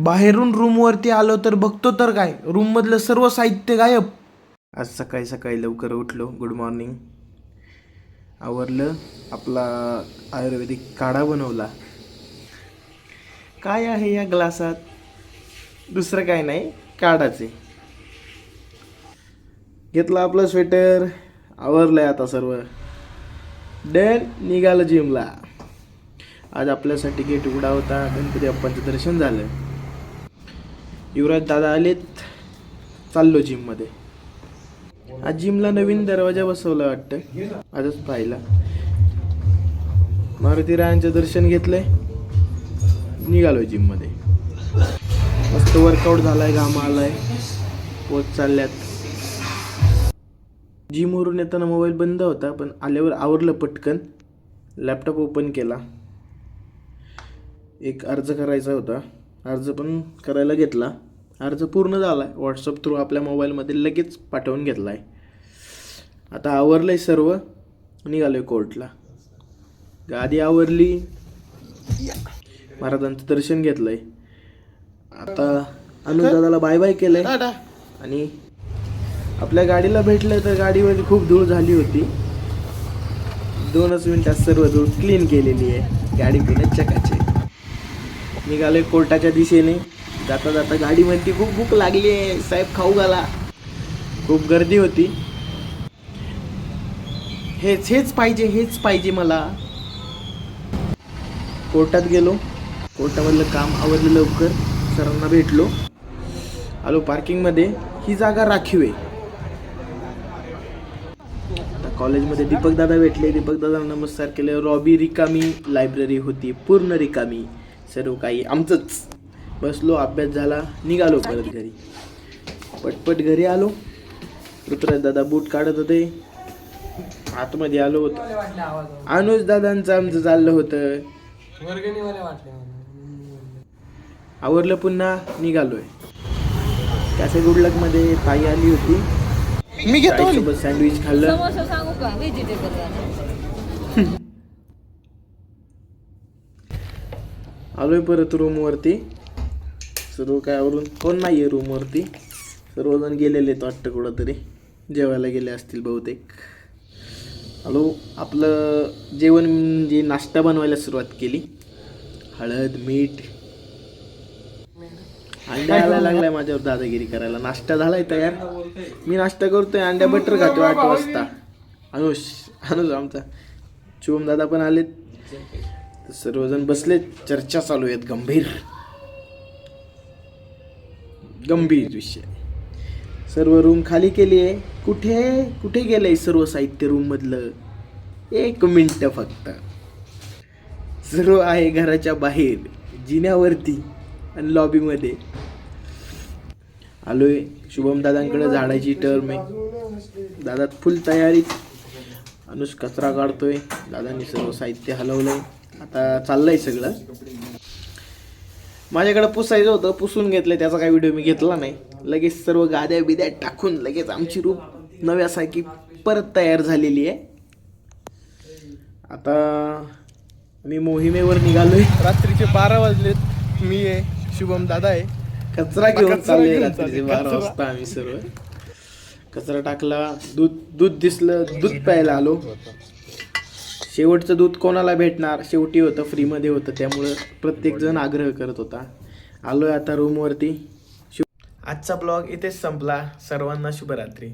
बाहेरून रूमवरती आलो तर बघतो तर काय, रूममधलं सर्व साहित्य गायब. आज सकाळी सकाळी लवकर उठलो. Good morning. आवरलं. आपला आयुर्वेदिक काढा बनवला. काय आहे या ग्लासात? दुसरं काय नाही, काढाचे. घेतलं आपलं स्वेटर. आवरलंय आता सर्व. डन. निघालं जिमला. आज आपल्यासाठी गेट उघडा होता. गणपती बाप्पांचं दर्शन झालं. युवराज दादा आलेत. चाललो जिममध्ये. आज जिमला नवीन दरवाजा बसवला वाटतं, आजच पाहिला. मारुती रायांचं दर्शन घेतलंय. निघालोय जिममध्ये. मस्त वर्कआउट झालाय, घाम आलाय, पोट चालल्यात. जिमवरून येताना मोबाईल बंद होता, पण आल्यावर आवरलं पटकन. लॅपटॉप ओपन केला. एक अर्ज करायचा होता, अर्ज पण करायला घेतला. अर्ज पूर्ण झाला आहे. व्हॉट्सअप थ्रू आपल्या मोबाईलमध्ये लगेच पाठवून घेतला आहे. आता आवरलं आहे सर्व. निघालो आहे कोर्टला. गादी आवरली. महाराजांचं दर्शन घेतलं आहे. आता अनुजदादाला बाय बाय केलं आहे. आणि आपल्या गाडीला भेटलं तर गाडीमध्ये खूप धूळ झाली होती. 2च मिनिटात सर्व धूळ क्लीन केलेली आहे. गाडी पुन्हा चकाचक. निघालोय कोर्टाच्या दिशेने. जाता जाता गाडीमध्ये खूप भूक लागली आहे. साहेब खाऊ घाला. खूप गर्दी होती. हेच पाहिजे मला. कोर्टात गेलो. कोर्टामधलं काम आवरलं लवकर. सरांना भेटलो. आलो पार्किंगमध्ये. ही जागा राखीव आहे. आता कॉलेजमध्ये दीपक दादा भेटले. दीपक दादा नमस्कार केले. लॉबी रिकामी, लायब्ररी होती पूर्ण रिकामी. सर्व काही आमचंच. बसलो, अभ्यास झाला, निघालो परत घरी. पटपट घरी आलो. ऋतुराज दादा बूट काढत होते. आतमध्ये आलो होतो. अनुज दादांचं आमचं चाललं होतं. आवरलं पुन्हा निघालोय. कॅफे गुडलक मध्ये ताई आली होती. मी घेतो सँडविच खाल्लं. आलोय परत रूमवरती. सर्व काय आवरून. कोण नाही आहे रूमवरती. सर्वजण गेलेले आहेत वाटतं कुठंतरी. जेवायला गेले असतील बहुतेक. हॅलो. आपलं जेवण म्हणजे नाश्ता बनवायला सुरुवात केली. हळद, मीठ. अंडा यायला लागलाय माझ्यावर दादागिरी करायला. नाश्ता झालाय तयार. मी नाश्ता करतोय. अंड्या बटर खातो 8 वाजता. अनुज आमचा शुभम दादा पण आलेत. सर्वजण बसलेत. चर्चा चालू आहेत. गंभीर विषय. सर्व रूम खाली केली आहे. कुठे गेलंय सर्व साहित्य रूम मधलं? 1 मिनिट फक्त. सर्व आहे घराच्या बाहेर, जिन्यावरती आणि लॉबीमध्ये. आलोय शुभम दादांकडे. झाडाची टर्म आहे. दादा फुल तयारीत. अनुष कचरा काढतोय. दादांनी सर्व साहित्य हलवलंय. आता चाललंय सगळं. माझ्याकडे पुसायचं होतं, पुसून घेतलंय. त्याचा काही व्हिडिओ मी घेतला नाही. लगेच सर्व गाद्या बिद्या टाकून लगेच आमची रूम नव्यासारखी परत तयार झालेली आहे. आता मी मोहिमेवर निघालोय. रात्रीचे 12 वाजलेत. मी आहे, शुभम दादा आहे. कचरा घेऊन चाललोय. रात्रीचे 12 वाजता आम्ही सर्व कचरा टाकला. दूध दिसलं, दूध प्यायला आलो. शेवटचं दूध कोणाला भेटणार? शेवटी होतं, फ्रीमध्ये होतं. त्यामुळं प्रत्येकजण आग्रह करत होता. आलोय आता रूमवरती. आजचा ब्लॉग इथेच संपला. सर्वांना शुभरात्री.